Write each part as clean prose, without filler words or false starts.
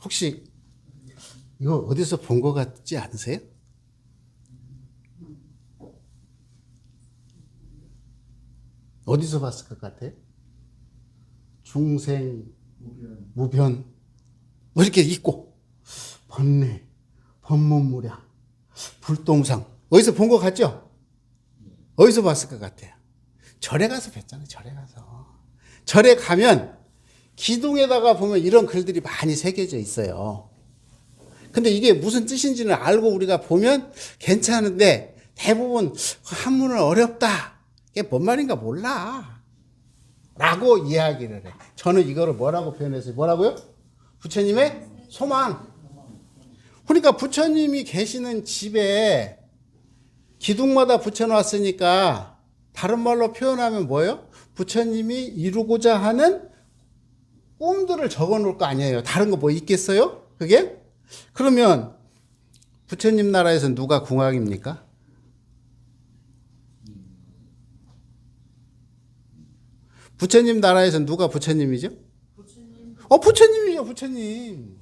혹시 이거 어디서 본 것 같지 않으세요? 어디서 봤을 것 같아요? 중생, 무변, 뭐 이렇게 있고, 번뇌, 법문무량, 불동상. 어디서 본 것 같죠? 어디서 봤을 것 같아요? 절에 가서 뵀잖아요, 절에 가서. 절에 가면 기둥에다가 보면 이런 글들이 많이 새겨져 있어요. 근데 이게 무슨 뜻인지는 알고 우리가 보면 괜찮은데 대부분 한문은 어렵다. 이게 뭔 말인가 몰라. 라고 이야기를 해. 저는 이거를 뭐라고 표현했어요? 뭐라고요? 부처님의 소망. 그러니까 부처님이 계시는 집에 기둥마다 붙여놨으니까 다른 말로 표현하면 뭐예요? 부처님이 이루고자 하는 꿈들을 적어 놓을 거 아니에요. 다른 거 뭐 있겠어요? 그게? 그러면 부처님 나라에서 누가 궁왕입니까? 부처님 나라에서 누가 부처님이죠? 부처님이죠, 부처님.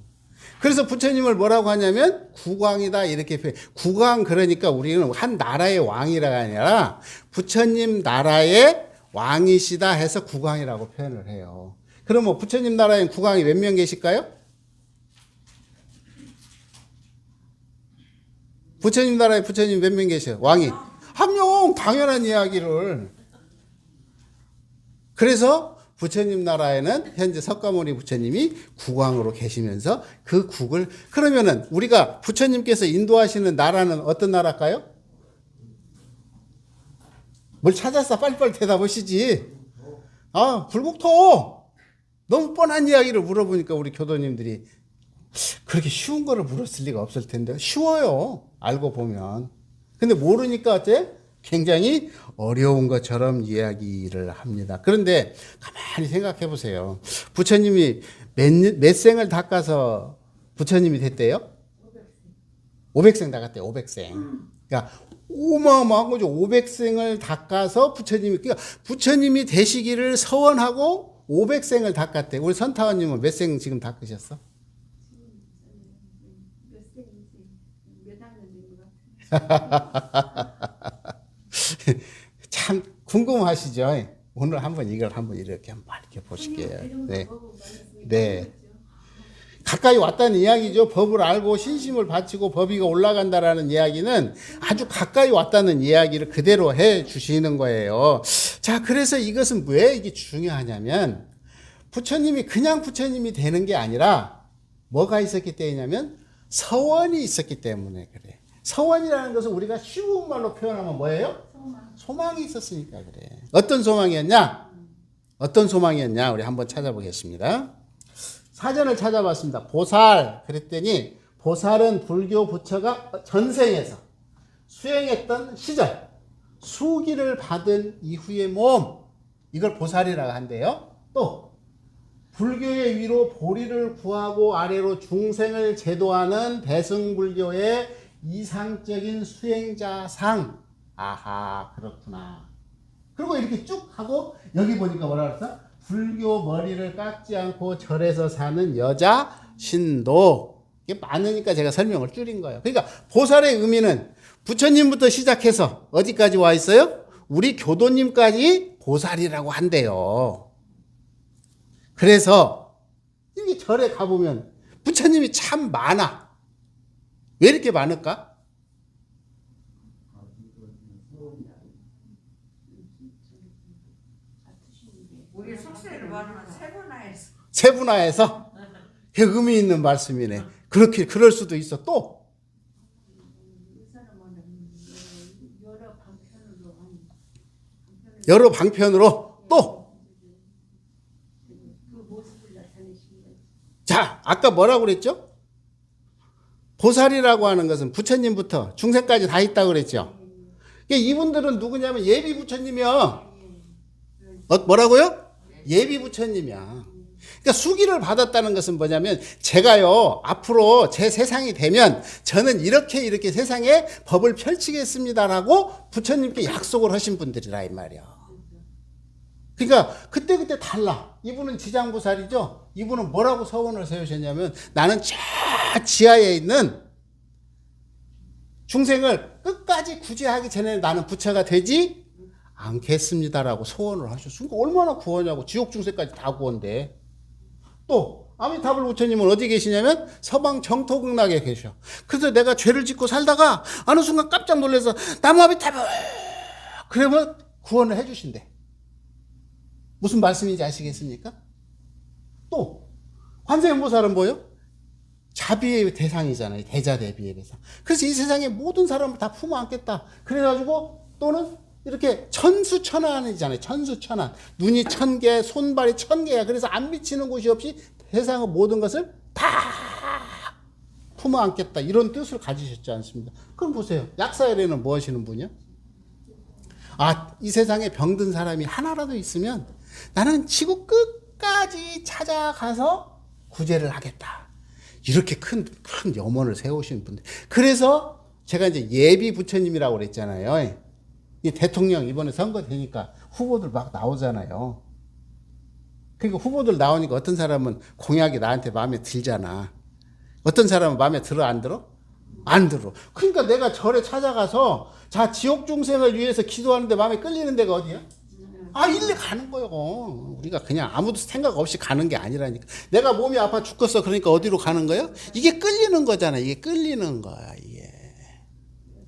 그래서 부처님을 뭐라고 하냐면 국왕이다 이렇게 표현. 국왕 그러니까 우리는 한 나라의 왕이라가 아니라 부처님 나라의 왕이시다 해서 국왕이라고 표현을 해요. 그럼 뭐 부처님 나라엔 국왕이 몇 명 계실까요? 부처님 나라에 부처님 몇 명 계셔요? 왕이 한 명. 당연한 이야기를. 그래서 부처님 나라에는 현재 석가모니 부처님이 국왕으로 계시면서 그 국을, 그러면은 우리가 부처님께서 인도하시는 나라는 어떤 나라일까요? 뭘 찾았어? 빨리빨리 대답하시지. 불국토. 너무 뻔한 이야기를 물어보니까 우리 교도님들이 그렇게 쉬운 거를 물었을 리가 없을 텐데. 쉬워요, 알고 보면. 근데 모르니까 어째? 굉장히 어려운 것처럼 이야기를 합니다. 그런데 가만히 생각해 보세요. 부처님이 몇 생을 닦아서 부처님이 됐대요? 500생 닦았대요. 500생. 그러니까 어마어마한 거죠. 500생을 닦아서 그러니까 부처님이 되시기를 서원하고 500생을 닦았대요. 우리 선타원님은 몇 생 지금 닦으셨어? 참 궁금하시죠? 오늘 한번 이걸 한번 이렇게 한번 밝혀 보실게요. 네. 네. 가까이 왔다는 이야기죠. 법을 알고 신심을 바치고 법위가 올라간다라는 이야기는 아주 가까이 왔다는 이야기를 그대로 해 주시는 거예요. 자, 그래서 이것은 왜 이게 중요하냐면 부처님이 그냥 부처님이 되는 게 아니라 뭐가 있었기 때문이냐면 서원이 있었기 때문에 그래. 서원이라는 것은 우리가 쉬운 말로 표현하면 뭐예요? 소망이 있었으니까 그래. 어떤 소망이었냐? 어떤 소망이었냐? 우리 한번 찾아보겠습니다. 사전을 찾아봤습니다. 보살 그랬더니 보살은 불교 부처가 전생에서 수행했던 시절 수기를 받은 이후의 몸, 이걸 보살이라고 한대요. 또 불교의 위로 보리를 구하고 아래로 중생을 제도하는 대승불교의 이상적인 수행자상. 아하, 그렇구나. 그리고 이렇게 쭉 하고 여기 보니까 뭐라 그랬어? 불교 머리를 깎지 않고 절에서 사는 여자 신도. 이게 많으니까 제가 설명을 줄인 거예요. 그러니까 보살의 의미는 부처님부터 시작해서 어디까지 와 있어요? 우리 교도님까지 보살이라고 한대요. 그래서 이게 절에 가보면 부처님이 참 많아. 왜 이렇게 많을까? 우리 속세를 말하면 세분화해서. 세분화해서 의미 있는 말씀이네. 그렇게 그럴 수도 있어. 또 여러 방편으로 또. 자, 아까 뭐라고 그랬죠? 보살이라고 하는 것은 부처님부터 중생까지 다 있다고 그랬죠. 이분들은 누구냐면 예비 부처님이요. 뭐라고요? 예비 부처님이야. 그러니까 수기를 받았다는 것은 뭐냐면 제가요 앞으로 제 세상이 되면 저는 이렇게 세상에 법을 펼치겠습니다라고 부처님께 약속을 하신 분들이라 이 말이야. 그러니까 그때그때 달라. 이분은 지장보살이죠. 이분은 뭐라고 서원을 세우셨냐면 나는 저 지하에 있는 중생을 끝까지 구제하기 전에 나는 부처가 되지 않겠습니다라고 소원을 하셨어요. 그러니까 얼마나 구하냐고. 지옥 중생까지 다 구한대. 또 아미타불 부처님은 어디 계시냐면 서방 정토극락에 계셔. 그래서 내가 죄를 짓고 살다가 어느 순간 깜짝 놀라서 나무아미타불 그러면 구원을 해주신대. 무슨 말씀인지 아시겠습니까? 또 관세음보살은 뭐예요? 자비의 대상이잖아요. 대자대비의 대상. 그래서 이 세상의 모든 사람을 다 품어 안겠다. 그래가지고 또는 이렇게 천수천안이잖아요. 천수천안. 눈이 1000개, 손발이 1000개야. 그래서 안 미치는 곳이 없이 세상의 모든 것을 다 품어 안겠다. 이런 뜻을 가지셨지 않습니까? 그럼 보세요. 약사열애는 뭐 하시는 분이요? 아, 이 세상에 병든 사람이 하나라도 있으면 나는 지구 끝까지 찾아가서 구제를 하겠다. 이렇게 큰 염원을 세우시는 분들. 그래서 제가 이제 예비 부처님이라고 그랬잖아요. 이 대통령 이번에 선거 되니까 후보들 막 나오잖아요. 그러니까 후보들 나오니까 어떤 사람은 공약이 나한테 마음에 들잖아. 어떤 사람은 마음에 들어, 안 들어? 안 들어. 그러니까 내가 절에 찾아가서 자, 지옥 중생을 위해서 기도하는데 마음에 끌리는 데가 어디야? 아, 일리 가는 거요. 우리가 그냥 아무도 생각 없이 가는 게 아니라니까. 내가 몸이 아파 죽겠어. 그러니까 어디로 가는 거예요? 이게 끌리는 거잖아. 이게 끌리는 거야, 이게.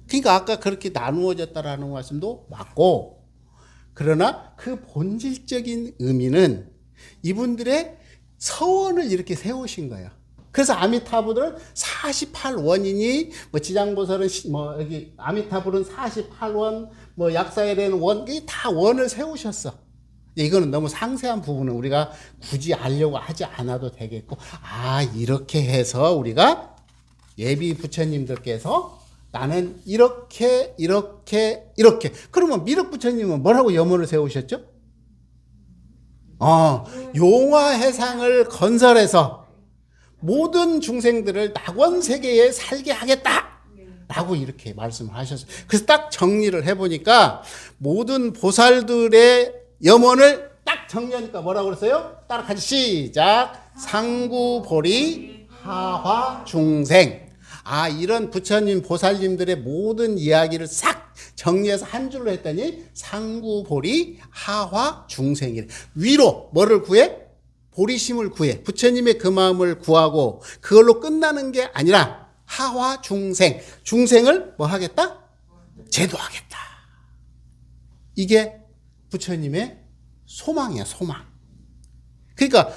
그러니까 아까 그렇게 나누어졌다라는 말씀도 맞고, 그러나 그 본질적인 의미는 이분들의 서원을 이렇게 세우신 거예요. 그래서 아미타불은 48원이니, 뭐 지장보살은 뭐 여기 아미타불은 48원, 뭐 약사열애는 원, 이 다 원을 세우셨어. 이거는 너무 상세한 부분은 우리가 굳이 알려고 하지 않아도 되겠고, 아, 이렇게 해서 우리가 예비 부처님들께서 나는 이렇게. 그러면 미륵 부처님은 뭐라고 염원을 세우셨죠? 용화해상을 건설해서 모든 중생들을 낙원 세계에 살게 하겠다! 라고 이렇게 말씀을 하셨어요. 그래서 딱 정리를 해보니까 모든 보살들의 염원을 딱 정리하니까 뭐라고 그랬어요? 따라 같이 시작! 상구보리 하화 중생. 아, 이런 부처님 보살님들의 모든 이야기를 싹 정리해서 한 줄로 했더니 상구보리 하화 중생이래. 위로 뭐를 구해? 보리심을 구해. 부처님의 그 마음을 구하고 그걸로 끝나는 게 아니라 하화 중생. 중생을 뭐 하겠다? 제도하겠다. 이게 부처님의 소망이야, 소망. 그러니까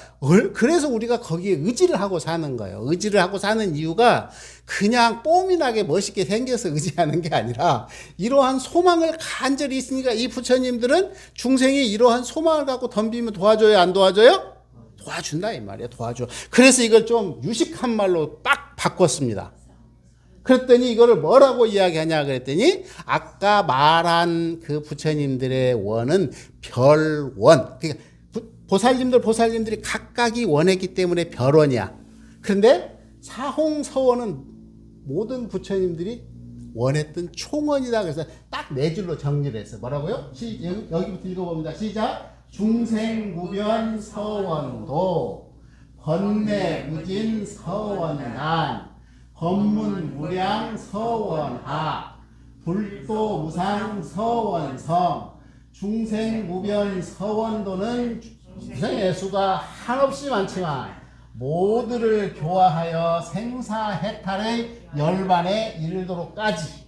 그래서 우리가 거기에 의지를 하고 사는 거예요. 의지를 하고 사는 이유가 그냥 뽀민하게 멋있게 생겨서 의지하는 게 아니라 이러한 소망을 간절히 있으니까 이 부처님들은 중생이 이러한 소망을 갖고 덤비면 도와줘요, 안 도와줘요? 도와준다 이 말이에요. 도와줘. 그래서 이걸 좀 유식한 말로 딱 바꿨습니다. 그랬더니 이거를 뭐라고 이야기하냐 그랬더니 아까 말한 그 부처님들의 원은 별원. 그러니까 보살님들이 각각이 원했기 때문에 별원이야. 그런데 사홍서원은 모든 부처님들이 원했던 총원이다. 그래서 딱 네 줄로 정리를 했어. 뭐라고요? 여기부터 읽어봅니다. 시작. 중생구변 서원도, 번뇌무진 서원단, 법문무량 서원하, 불도무상 서원성, 중생무변 서원도는 중생의 수가 한없이 많지만 모두를 교화하여 생사해탈의 열반에 이르도록까지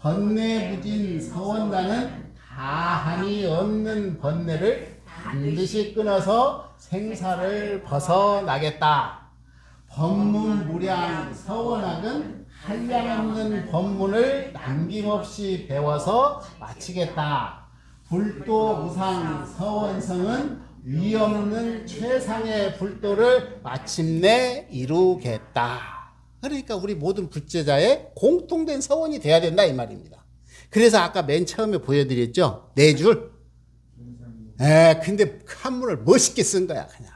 번뇌무진 서원단은 다한이 없는 번뇌를 반드시 끊어서 생사를 벗어나겠다. 법문무량 서원학은 한량없는 법문을 남김없이 배워서 마치겠다. 불도무상 서원성은 위없는 최상의 불도를 마침내 이루겠다. 그러니까 우리 모든 불제자의 공통된 서원이 돼야 된다 이 말입니다. 그래서 아까 맨 처음에 보여드렸죠? 네 줄. 근데 한문을 멋있게 쓴 거야 그냥.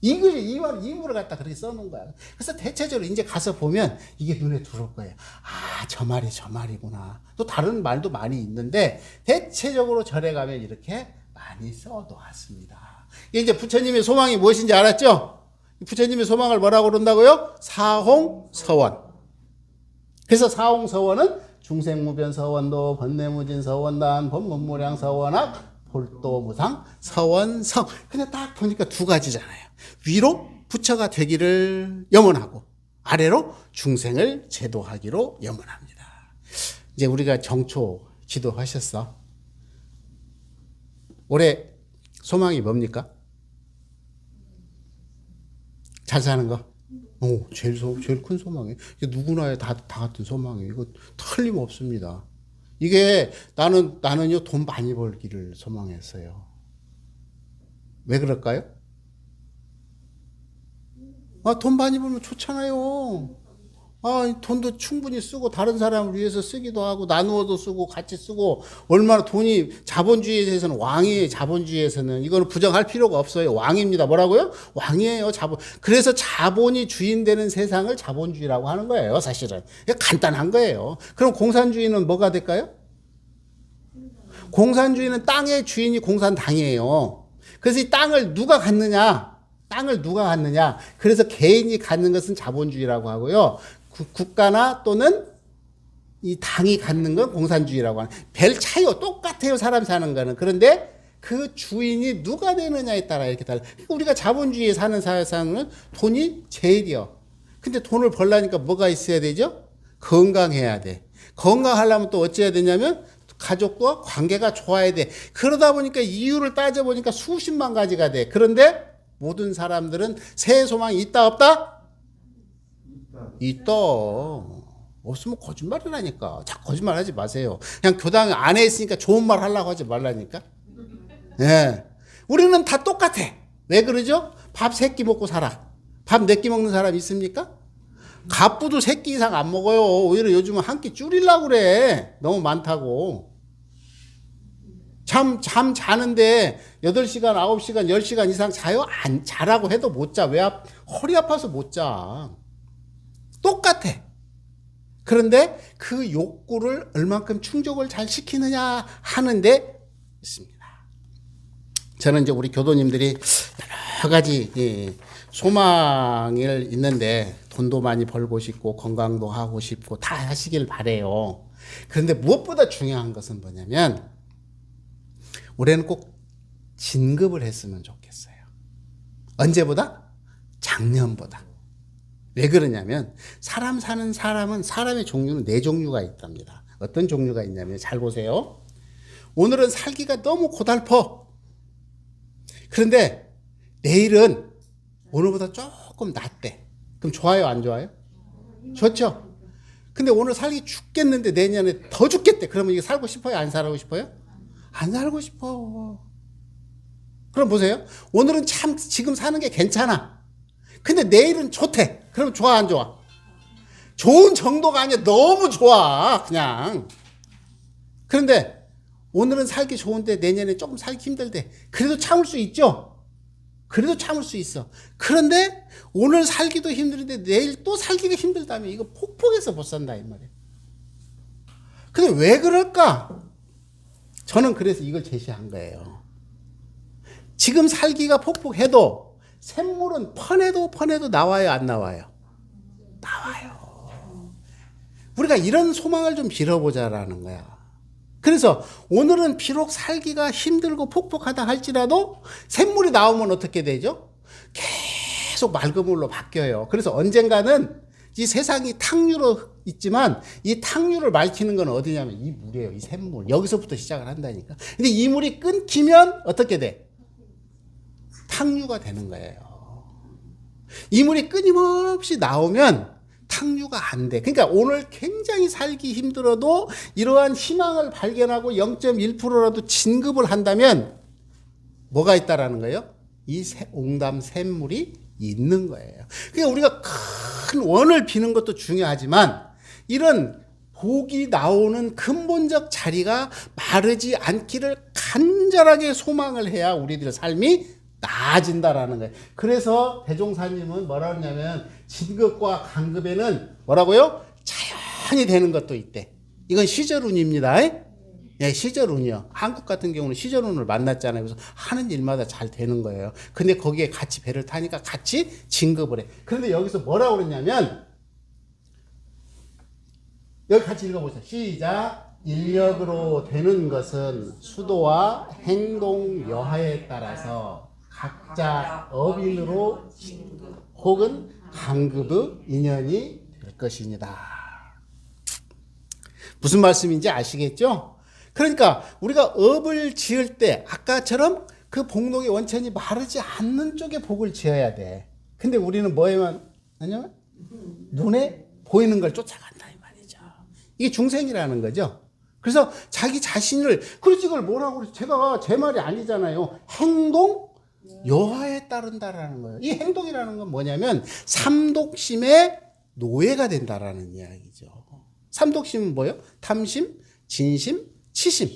이물을 갖다 그렇게 써놓은 거야. 그래서 대체적으로 이제 가서 보면 이게 눈에 들어올 거예요. 아, 저 말이 저 말이구나. 또 다른 말도 많이 있는데 대체적으로 절에 가면 이렇게 많이 써놓았습니다. 이제 부처님의 소망이 무엇인지 알았죠? 부처님의 소망을 뭐라고 그런다고요? 사홍서원. 그래서 사홍서원은 중생무변서원도, 번뇌무진서원단, 법문무량서원학, 볼도무상, 서원성. 근데 딱 보니까 두 가지잖아요. 위로 부처가 되기를 염원하고 아래로 중생을 제도하기로 염원합니다. 이제 우리가 정초 기도하셨어. 올해 소망이 뭡니까? 잘 사는 거. 오, 제일 큰 소망이에요. 이게 누구나 다 같은 소망이에요. 이거 틀림없습니다. 이게 나는요, 돈 많이 벌기를 소망했어요. 왜 그럴까요? 돈 많이 벌면 좋잖아요. 돈도 충분히 쓰고 다른 사람을 위해서 쓰기도 하고 나누어도 쓰고 같이 쓰고 얼마나 돈이 자본주의에서는 왕이에요. 자본주의에서는 이거는 부정할 필요가 없어요. 왕입니다. 뭐라고요? 왕이에요. 자본. 그래서 자본이 주인 되는 세상을 자본주의라고 하는 거예요. 사실은 간단한 거예요. 그럼 공산주의는 뭐가 될까요? 공산주의는 땅의 주인이 공산당이에요. 그래서 이 땅을 누가 갖느냐? 그래서 개인이 갖는 것은 자본주의라고 하고요. 국가나 또는 이 당이 갖는 건 공산주의라고 하는. 별 차이요. 똑같아요. 사람 사는 거는. 그런데 그 주인이 누가 되느냐에 따라 이렇게 달라. 우리가 자본주의에 사는 사회상은 돈이 제일이요. 근데 돈을 벌려니까 뭐가 있어야 되죠? 건강해야 돼. 건강하려면 또 어찌해야 되냐면 가족과 관계가 좋아야 돼. 그러다 보니까 이유를 따져보니까 수십만 가지가 돼. 그런데 모든 사람들은 새해 소망이 있다 없다? 있다. 없으면 거짓말이라니까. 자, 거짓말하지 마세요. 그냥 교당 안에 있으니까 좋은 말 하려고 하지 말라니까. 예. 우리는 다 똑같아. 왜 그러죠? 밥 3끼 먹고 살아. 밥 4끼 먹는 사람 있습니까? 갑부도 3끼 이상 안 먹어요. 오히려 요즘은 한 끼 줄이려고 그래. 너무 많다고. 잠 자는데 8시간, 9시간, 10시간 이상 자요? 안 자라고 해도 못 자. 왜? 허리 아파서 못 자. 똑같아. 그런데 그 욕구를 얼만큼 충족을 잘 시키느냐 하는데 있습니다. 저는 이제 우리 교도님들이 여러 가지 소망이 있는데 돈도 많이 벌고 싶고 건강도 하고 싶고 다 하시길 바래요. 그런데 무엇보다 중요한 것은 뭐냐면 올해는 꼭 진급을 했으면 좋겠어요. 언제보다? 작년보다. 왜 그러냐면 사람 사는 사람은 사람의 종류는 4종류가 있답니다. 어떤 종류가 있냐면 잘 보세요. 오늘은 살기가 너무 고달퍼. 그런데 내일은 오늘보다 조금 낫대. 그럼 좋아요, 안 좋아요? 좋죠. 근데 오늘 살기 죽겠는데 내년에 더 죽겠대. 그러면 이게 살고 싶어요? 안 살고 싶어요? 안 살고 싶어. 그럼 보세요. 오늘은 참 지금 사는 게 괜찮아. 근데 내일은 좋대. 그럼 좋아, 안 좋아? 좋은 정도가 아니야. 너무 좋아. 그냥. 그런데 오늘은 살기 좋은데 내년에 조금 살기 힘들대. 그래도 참을 수 있죠? 그래도 참을 수 있어. 그런데 오늘 살기도 힘든데 내일 또 살기가 힘들다면 이거 폭폭해서 못 산다 이 말이에요. 근데 왜 그럴까? 저는 그래서 이걸 제시한 거예요. 지금 살기가 폭폭해도 샘물은 퍼내도 나와요, 안 나와요? 나와요. 우리가 이런 소망을 좀 빌어보자라는 거야. 그래서 오늘은 비록 살기가 힘들고 폭폭하다 할지라도 샘물이 나오면 어떻게 되죠? 계속 맑은 물로 바뀌어요. 그래서 언젠가는 이 세상이 탕류로 있지만 이 탕류를 맑히는 건 어디냐면 이 물이에요. 이 샘물. 여기서부터 시작을 한다니까. 근데 이 물이 끊기면 어떻게 돼? 탕류가 되는 거예요. 이 물이 끊임없이 나오면 탕류가 안 돼. 그러니까 오늘 굉장히 살기 힘들어도 이러한 희망을 발견하고 0.1%라도 진급을 한다면 뭐가 있다라는 거예요? 이 옹담 샘물이 있는 거예요. 그러니까 우리가 큰 원을 비는 것도 중요하지만 이런 복이 나오는 근본적 자리가 마르지 않기를 간절하게 소망을 해야 우리들의 삶이 나아진다라는 거예요. 그래서 대종사님은 뭐라 그러냐면 진급과 간급에는 뭐라고요? 자연히 되는 것도 있대. 이건 시절운입니다. 예, 시절운이요. 한국 같은 경우는 시절운을 만났잖아요. 그래서 하는 일마다 잘 되는 거예요. 근데 거기에 같이 배를 타니까 같이 진급을 해. 그런데 여기서 뭐라고 그랬냐면, 여기 같이 읽어보세요. 시작. 인력으로 되는 것은 수도와 행동 여하에 따라서 각자 업인으로 혹은 강급의 인연이 될 것입니다. 무슨 말씀인지 아시겠죠? 그러니까 우리가 업을 지을 때 아까처럼 그 복록의 원천이 마르지 않는 쪽에 복을 지어야 돼. 근데 우리는 뭐에만 하냐면 눈에 보이는 걸 쫓아간다 이 말이죠. 이게 중생이라는 거죠. 그래서 자기 자신을, 그렇지, 그걸 뭐라고 그래? 제가 제 말이 아니잖아요. 행동 여하에 따른다라는 거예요. 이 행동이라는 건 뭐냐면 삼독심의 노예가 된다라는 이야기죠. 삼독심은 뭐예요? 탐심, 진심, 치심.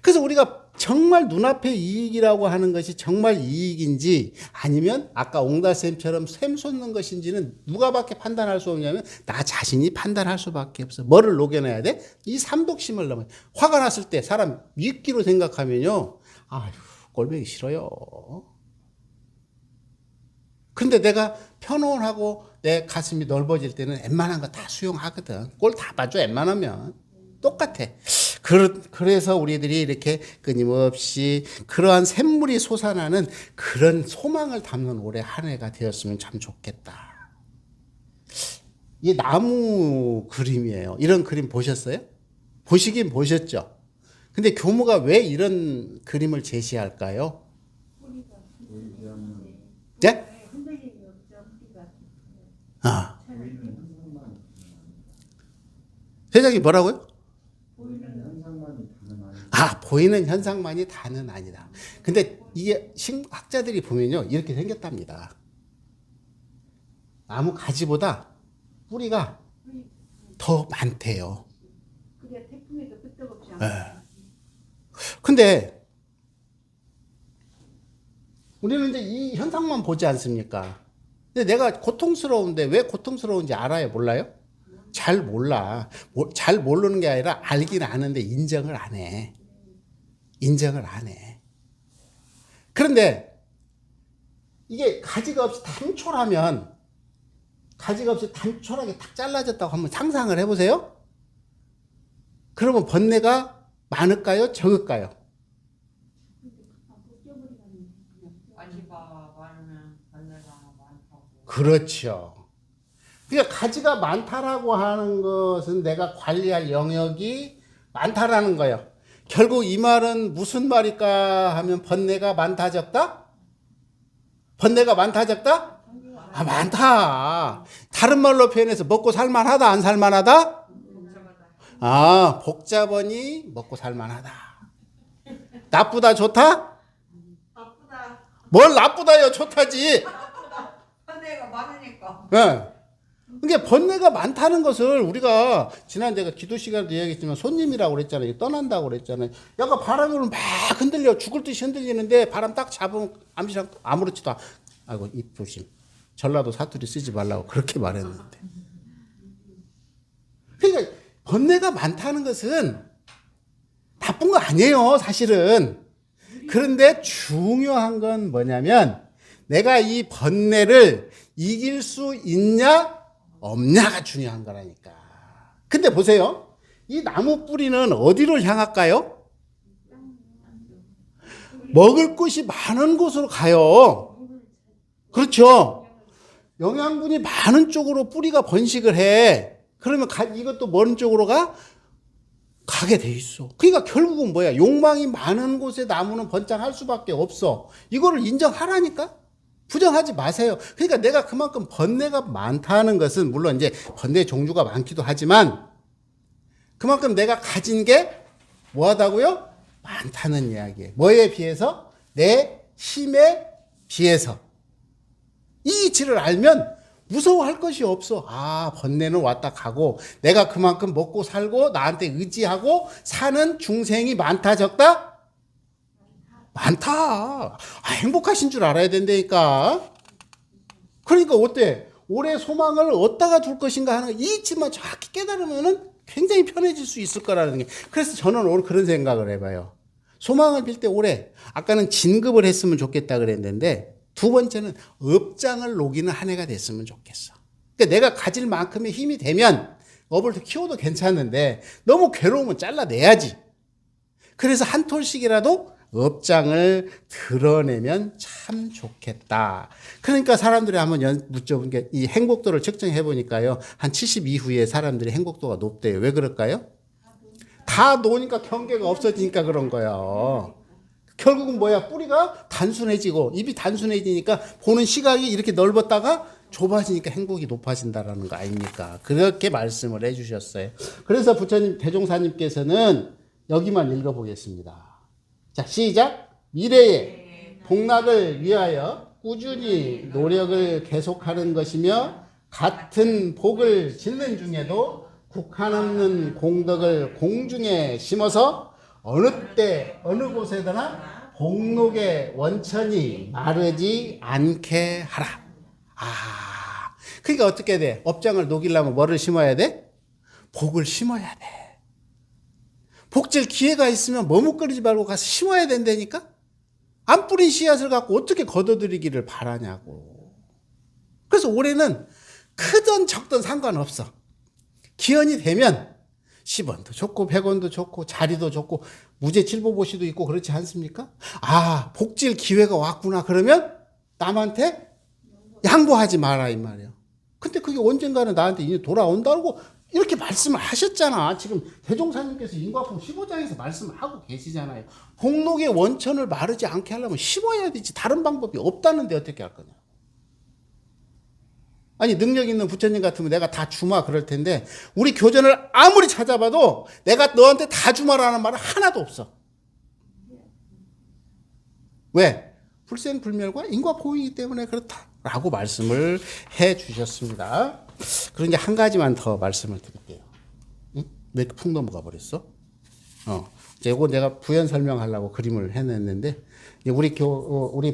그래서 우리가 정말 눈앞의 이익이라고 하는 것이 정말 이익인지 아니면 아까 옹다쌤처럼 샘 솟는 것인지는 누가밖에 판단할 수 없냐면 나 자신이 판단할 수밖에 없어. 뭐를 녹여내야 돼? 이 삼독심을 넘어. 화가 났을 때 사람 미끼로 생각하면요, 아휴 꼴보기 싫어요. 근데 내가 편안하고 내 가슴이 넓어질 때는 웬만한 거 다 수용하거든. 꼴 다 봐줘, 웬만하면. 똑같아. 그래서 우리들이 이렇게 끊임없이 그러한 샘물이 솟아나는 그런 소망을 담는 올해 한 해가 되었으면 참 좋겠다. 이게 나무 그림이에요. 이런 그림 보셨어요? 보시긴 보셨죠? 근데 교무가 왜 이런 그림을 제시할까요? 네? 아. 회장님 뭐라고요? 보이는 현상만이 다는 아니다. 근데 이게 학자들이 보면요, 이렇게 생겼답니다. 나무 가지보다 뿌리가 더 많대요. 네. 근데 우리는 이제 이 현상만 보지 않습니까? 근데 내가 고통스러운데 왜 고통스러운지 알아요? 몰라요? 잘 몰라. 잘 모르는 게 아니라 알긴 아는데 인정을 안 해. 인정을 안 해. 그런데 이게 가지가 없이 단촐하면, 가지가 없이 단촐하게 탁 잘라졌다고 한번 상상을 해보세요. 그러면 번뇌가 많을까요? 적을까요? 가지가 많으면 번뇌가 많다고. 그렇죠. 그러니까 가지가 많다라고 하는 것은 내가 관리할 영역이 많다라는 거예요. 결국 이 말은 무슨 말일까 하면 번뇌가 많다 적다? 번뇌가 많다 적다? 많다. 다른 말로 표현해서 먹고 살만하다 안 살만하다? 복잡하니 먹고 살만하다. 나쁘다 좋다? 나쁘다. 뭘 나쁘다요, 좋다지. 번뇌가 많으니까. 네. 그러니까 번뇌가 많다는 것을 우리가 지난 제가 기도 시간에도 이야기했지만 손님이라고 그랬잖아요. 떠난다고 그랬잖아요. 약간 바람이 오면 막 흔들려 죽을 듯이 흔들리는데 바람 딱 잡으면 암시랑 아무렇지도 않아. 아이고 입 조심. 전라도 사투리 쓰지 말라고 그렇게 말했는데. 그러니까 번뇌가 많다는 것은 나쁜 거 아니에요, 사실은. 그런데 중요한 건 뭐냐면 내가 이 번뇌를 이길 수 있냐 없냐가 중요한 거라니까. 근데 보세요. 이 나무 뿌리는 어디로 향할까요? 먹을 것이 많은 곳으로 가요. 그렇죠. 영양분이 많은 쪽으로 뿌리가 번식을 해. 그러면 이것도 먼 쪽으로 가게 돼 있어. 그러니까 결국은 뭐야? 욕망이 많은 곳에 나무는 번창할 수밖에 없어. 이거를 인정하라니까? 부정하지 마세요. 그러니까 내가 그만큼 번뇌가 많다는 것은 물론 이제 번뇌 종류가 많기도 하지만 그만큼 내가 가진 게 뭐하다고요? 많다는 이야기예요. 뭐에 비해서? 내 힘에 비해서. 이 이치를 알면 무서워할 것이 없어. 번뇌는 왔다 가고 내가 그만큼 먹고 살고 나한테 의지하고 사는 중생이 많다 적다? 많다. 행복하신 줄 알아야 된다니까. 그러니까 어때? 올해 소망을 어디다가 둘 것인가 하는 이 이치만 정확히 깨달으면은 굉장히 편해질 수 있을 거라는 게. 그래서 저는 오늘 그런 생각을 해봐요. 소망을 빌 때 올해 아까는 진급을 했으면 좋겠다 그랬는데 두 번째는 업장을 녹이는 한 해가 됐으면 좋겠어. 그러니까 내가 가질 만큼의 힘이 되면 업을 더 키워도 괜찮은데 너무 괴로우면 잘라내야지. 그래서 한 톨씩이라도 업장을 드러내면 참 좋겠다. 그러니까 사람들이 한번 묻어본 게 이 행복도를 측정해 보니까요. 한 70 이후에 사람들이 행복도가 높대요. 왜 그럴까요? 다 노니까 경계가 없어지니까 그런 거예요. 결국은 뭐야? 뿌리가 단순해지고 입이 단순해지니까 보는 시각이 이렇게 넓었다가 좁아지니까 행복이 높아진다라는 거 아닙니까? 그렇게 말씀을 해주셨어요. 그래서 부처님 대종사님께서는 여기만 읽어보겠습니다. 자, 시작. 미래의 복락을 위하여 꾸준히 노력을 계속하는 것이며 같은 복을 짓는 중에도 국한 없는 공덕을 공중에 심어서 어느 때 어느 곳에서나 복록의 원천이 마르지 않게 하라. 그러니까 어떻게 돼? 업장을 녹이려면 뭐를 심어야 돼? 복을 심어야 돼. 복질 기회가 있으면 머뭇거리지 말고 가서 심어야 된다니까? 안 뿌린 씨앗을 갖고 어떻게 걷어들이기를 바라냐고. 그래서 올해는 크든 적든 상관없어. 기현이 되면 10원도 좋고 100원도 좋고 자리도 좋고 무죄칠보보시도 있고 그렇지 않습니까? 복질 기회가 왔구나. 그러면 남한테 양보하지 마라 이 말이에요. 근데 그게 언젠가는 나한테 이제 돌아온다고 이렇게 말씀을 하셨잖아. 지금 대종사님께서 인과품 15장에서 말씀하고 계시잖아요. 복록의 원천을 마르지 않게 하려면 심어야 되지. 다른 방법이 없다는데 어떻게 할 거냐. 아니 능력 있는 부처님 같으면 내가 다 주마 그럴 텐데 우리 교전을 아무리 찾아봐도 내가 너한테 다 주마라는 말은 하나도 없어. 왜? 불생불멸과 인과보이기 때문에 그렇다라고 말씀을 해 주셨습니다. 그럼 이제 한 가지만 더 말씀을 드릴게요. 응? 왜 이렇게 푹 넘어가 버렸어? 이거 내가 부연 설명하려고 그림을 해냈는데 우리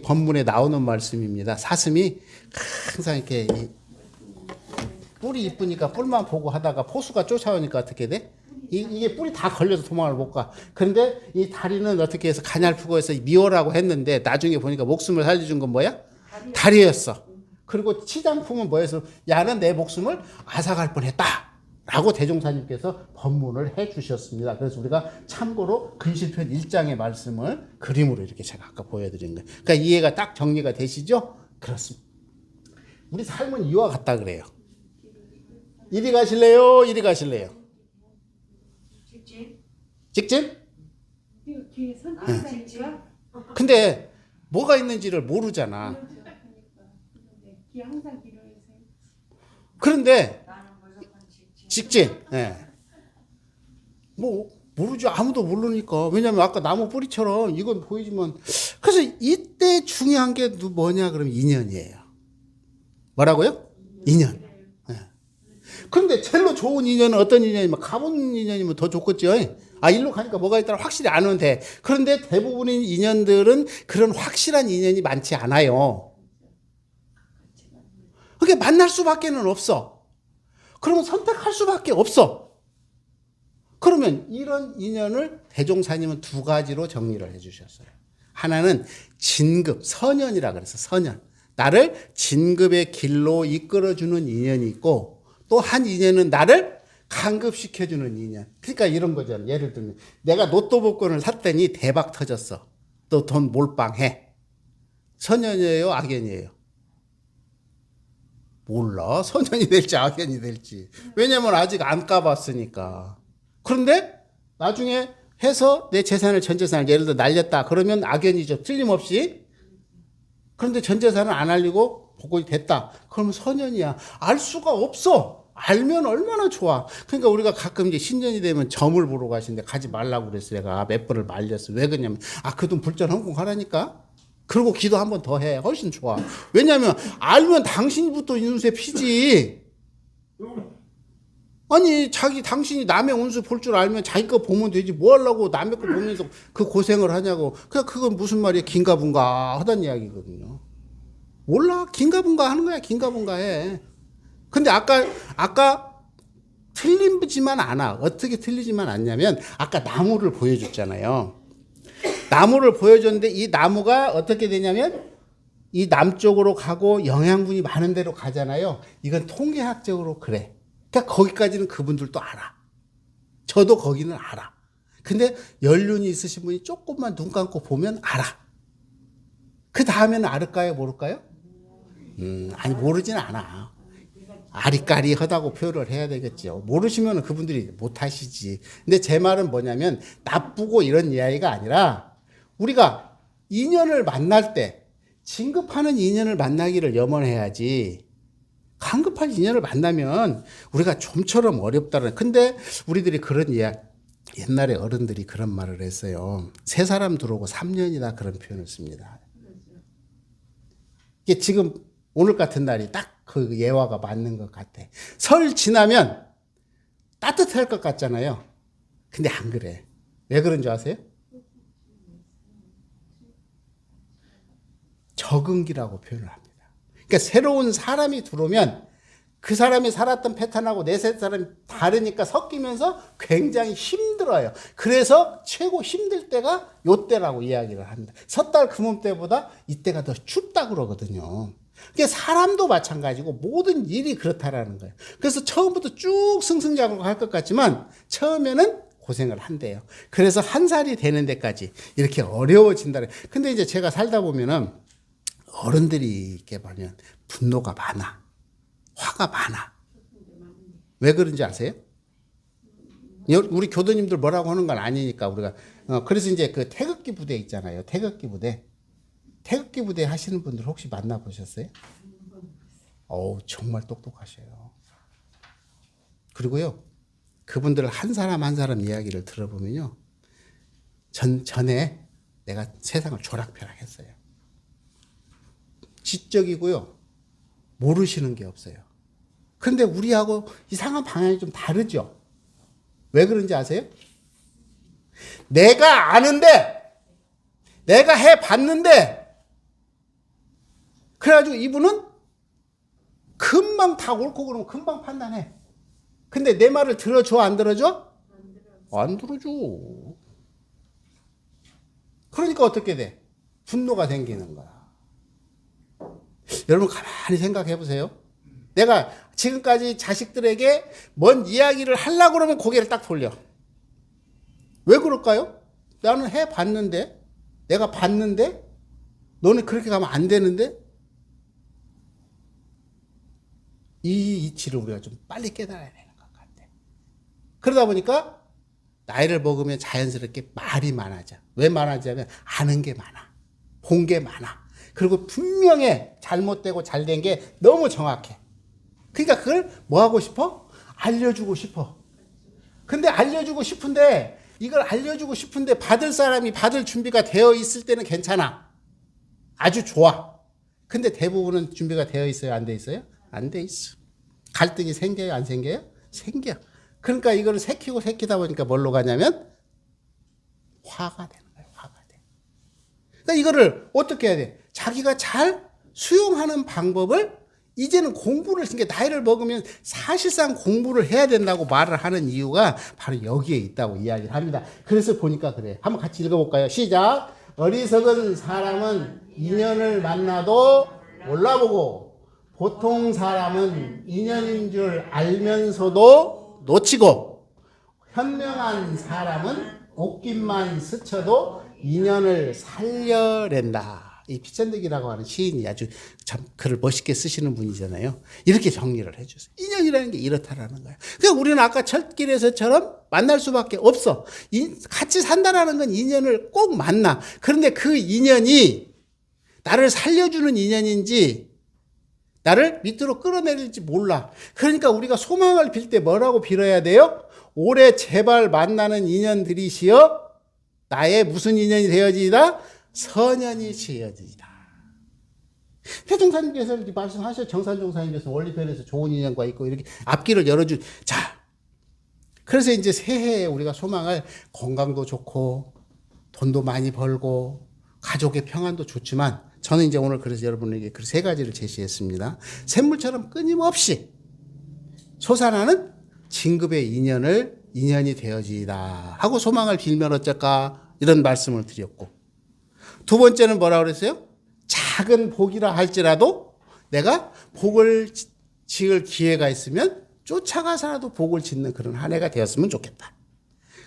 법문에 나오는 말씀입니다. 사슴이 항상 이렇게 뿔이 이쁘니까 뿔만 보고 하다가 포수가 쫓아오니까 어떻게 돼? 이게 뿔이 다 걸려서 도망을 못 가. 그런데 이 다리는 어떻게 해서 가냘프고 해서 미워라고 했는데 나중에 보니까 목숨을 살려준 건 뭐야? 다리였어. 그리고 치장품은 뭐였어? 야는 내 목숨을 앗아갈 뻔했다. 라고 대종사님께서 법문을 해 주셨습니다. 그래서 우리가 참고로 근실편 1장의 말씀을 그림으로 이렇게 제가 아까 보여드린 거예요. 그러니까 이해가 딱 정리가 되시죠? 그렇습니다. 우리 삶은 이와 같다 그래요. 이리 가실래요? 이리 가실래요? 직진? 근데 뭐가 있는지를 모르잖아. 그런데 직진. 뭐 모르죠. 아무도 모르니까. 왜냐면 아까 나무 뿌리처럼 이건 보이지만 그래서 이때 중요한 게 뭐냐 그러면 인연이에요. 뭐라고요? 인연. 그런데 제일로 좋은 인연은 어떤 인연이면 가본 인연이면 더 좋겠죠. 일로 가니까 뭐가 있다라 확실히 아는 돼. 그런데 대부분의 인연들은 그런 확실한 인연이 많지 않아요. 그게 만날 수밖에는 없어. 그러면 선택할 수밖에 없어. 그러면 이런 인연을 대종사님은 두 가지로 정리를 해주셨어요. 하나는 진급, 선연이라 그래서 선연. 나를 진급의 길로 이끌어주는 인연이 있고 또 한 인연은 나를 강급시켜주는 인연. 그러니까 이런 거잖아. 예를 들면 내가 로또 복권을 샀더니 대박 터졌어. 또 돈 몰빵해. 선연이에요? 악연이에요? 몰라. 선연이 될지 악연이 될지. 왜냐면 아직 안 까봤으니까. 그런데 나중에 해서 내 재산을 전 재산을 예를 들어 날렸다. 그러면 악연이죠. 틀림없이. 그런데 전 재산을 안 알리고 복권이 됐다. 그러면 선연이야. 알 수가 없어. 알면 얼마나 좋아. 그러니까 우리가 가끔 이제 신년이 되면 점을 보러 가시는데 가지 말라고 그랬어. 내가 몇 번을 말렸어. 왜 그러냐면 그 돈 불전 헌공하라니까. 그리고 기도 한 번 더 해. 훨씬 좋아. 왜냐면 알면 당신부터 인수에 피지. 아니 당신이 남의 운수 볼 줄 알면 자기 거 보면 되지. 뭐 하려고 남의 거 보면서 그 고생을 하냐고. 그건 무슨 말이야. 긴가분가 하단 이야기거든요. 몰라. 긴가분가 하는 거야. 긴가분가 해. 근데 아까 틀리지만 않아. 어떻게 틀리지만 않냐면 아까 나무를 보여줬잖아요. 나무를 보여줬는데 이 나무가 어떻게 되냐면 이 남쪽으로 가고 영양분이 많은 데로 가잖아요. 이건 통계학적으로 그래. 그러니까 거기까지는 그분들도 알아. 저도 거기는 알아. 근데 연륜이 있으신 분이 조금만 눈 감고 보면 알아. 그 다음에는 알을까요? 모를까요? 아니 모르진 않아. 아리까리하다고 표현을 해야 되겠죠. 모르시면 그분들이 못하시지. 근데 제 말은 뭐냐면 나쁘고 이런 이야기가 아니라 우리가 인연을 만날 때 진급하는 인연을 만나기를 염원해야지. 간급한 인연을 만나면 우리가 좀처럼 어렵다는. 근데 우리들이 그런 이야기, 옛날에 어른들이 그런 말을 했어요. 새 사람 들어오고 3년이다 그런 표현을 씁니다. 이게 지금 오늘 같은 날이 딱 그 예화가 맞는 것 같아. 설 지나면 따뜻할 것 같잖아요. 근데 안 그래. 왜 그런 줄 아세요? 적응기라고 표현을 합니다. 그러니까 새로운 사람이 들어오면 그 사람이 살았던 패턴하고 내 사람이 다르니까 섞이면서 굉장히 힘들어요. 그래서 최고 힘들 때가 요때라고 이야기를 합니다. 섣달 금음 때보다 이때가 더 춥다 그러거든요. 그게 사람도 마찬가지고 모든 일이 그렇다라는 거예요. 그래서 처음부터 쭉 승승장구할 것 같지만 처음에는 고생을 한대요. 그래서 한 살이 되는 데까지 이렇게 어려워진다. 근데 이제 제가 살다 보면은 어른들이 이렇게 보면 분노가 많아. 화가 많아. 왜 그런지 아세요? 우리 교도님들 뭐라고 하는 건 아니니까 우리가 그래서 이제 그 태극기 부대 있잖아요. 태극기 부대 하시는 분들 혹시 만나보셨어요? 어우, 정말 똑똑하셔요. 그리고요, 그분들 한 사람 한 사람 이야기를 들어보면요, 전에 내가 세상을 조락펴락했어요. 지적이고요, 모르시는 게 없어요. 그런데 우리하고 이상한 방향이 좀 다르죠? 왜 그런지 아세요? 내가 아는데, 내가 해봤는데, 그래가지고 이분은 금방 다 옳고 그러면 금방 판단해. 근데 내 말을 들어줘, 안 들어줘? 안 들어줘. 그러니까 어떻게 돼? 분노가 생기는 거야. 여러분 가만히 생각해 보세요. 내가 지금까지 자식들에게 뭔 이야기를 하려고 그러면 고개를 딱 돌려. 왜 그럴까요? 나는 해봤는데, 내가 봤는데, 너는 그렇게 가면 안 되는데, 이 이치를 우리가 좀 빨리 깨달아야 되는 것 같아. 그러다 보니까 나이를 먹으면 자연스럽게 말이 많아져. 왜 많아지냐면 아는 게 많아. 본 게 많아. 그리고 분명해. 잘못되고 잘된 게 너무 정확해. 그러니까 그걸 뭐 하고 싶어? 알려주고 싶어. 근데 알려주고 싶은데 이걸 알려주고 싶은데 받을 사람이 받을 준비가 되어 있을 때는 괜찮아. 아주 좋아. 근데 대부분은 준비가 되어 있어요? 안 돼 있어요? 안 돼 있어. 갈등이 생겨요? 안 생겨요? 생겨. 그러니까 이거를 새키다 보니까 뭘로 가냐면 화가 되는 거예요. 화가 돼. 그러니까 이거를 어떻게 해야 돼? 자기가 잘 수용하는 방법을 이제는 공부를, 그러니까 나이를 먹으면 사실상 공부를 해야 된다고 말을 하는 이유가 바로 여기에 있다고 이야기를 합니다. 그래서 보니까 그래. 한번 같이 읽어볼까요? 시작. 어리석은 사람은 인연을 만나도 몰라보고 보통 사람은 인연인 줄 알면서도 놓치고 현명한 사람은 옷깃만 스쳐도 인연을 살려낸다. 이 피천득이라고 하는 시인이 아주 참 글을 멋있게 쓰시는 분이잖아요. 이렇게 정리를 해주세요. 인연이라는 게 이렇다라는 거예요. 그러니까 우리는 아까 첫길에서처럼 만날 수밖에 없어. 같이 산다라는 건 인연을 꼭 만나. 그런데 그 인연이 나를 살려주는 인연인지 나를 밑으로 끌어내릴지 몰라. 그러니까 우리가 소망을 빌 때 뭐라고 빌어야 돼요? 올해 제발 만나는 인연들이시여 나의 무슨 인연이 되어지이다? 선연이 지어지이다. 태종사님께서 이렇게 말씀하셔. 정산종사님께서 원리편에서 좋은 인연과 있고 이렇게 앞길을 열어준. 자, 그래서 이제 새해에 우리가 소망을 건강도 좋고 돈도 많이 벌고 가족의 평안도 좋지만 저는 이제 오늘 그래서 여러분에게 그 세 가지를 제시했습니다. 샘물처럼 끊임없이 솟아나는 진급의 인연이 되어지이다 하고 소망을 빌면 어쩔까 이런 말씀을 드렸고, 두 번째는 뭐라 그랬어요? 작은 복이라 할지라도 내가 복을 지을 기회가 있으면 쫓아가서라도 복을 짓는 그런 한 해가 되었으면 좋겠다.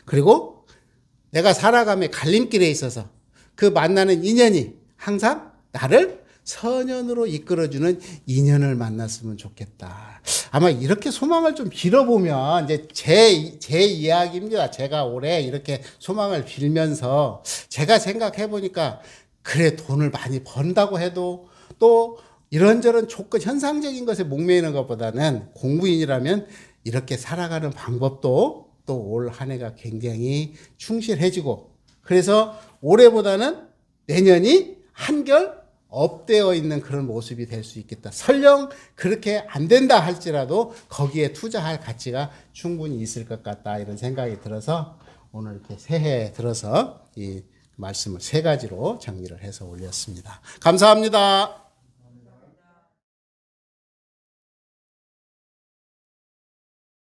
그리고 내가 살아감의 갈림길에 있어서 그 만나는 인연이 항상 나를 선연으로 이끌어주는 인연을 만났으면 좋겠다. 아마 이렇게 소망을 좀 빌어보면, 이제 제 이야기입니다. 제가 올해 이렇게 소망을 빌면서 제가 생각해보니까, 그래, 돈을 많이 번다고 해도 또 이런저런 조건, 현상적인 것에 목매이는 것보다는 공부인이라면 이렇게 살아가는 방법도 또 올 한 해가 굉장히 충실해지고, 그래서 올해보다는 내년이 한결 업되어 있는 그런 모습이 될 수 있겠다. 설령 그렇게 안 된다 할지라도 거기에 투자할 가치가 충분히 있을 것 같다, 이런 생각이 들어서 오늘 이렇게 새해 들어서 이 말씀을 세 가지로 정리를 해서 올렸습니다. 감사합니다.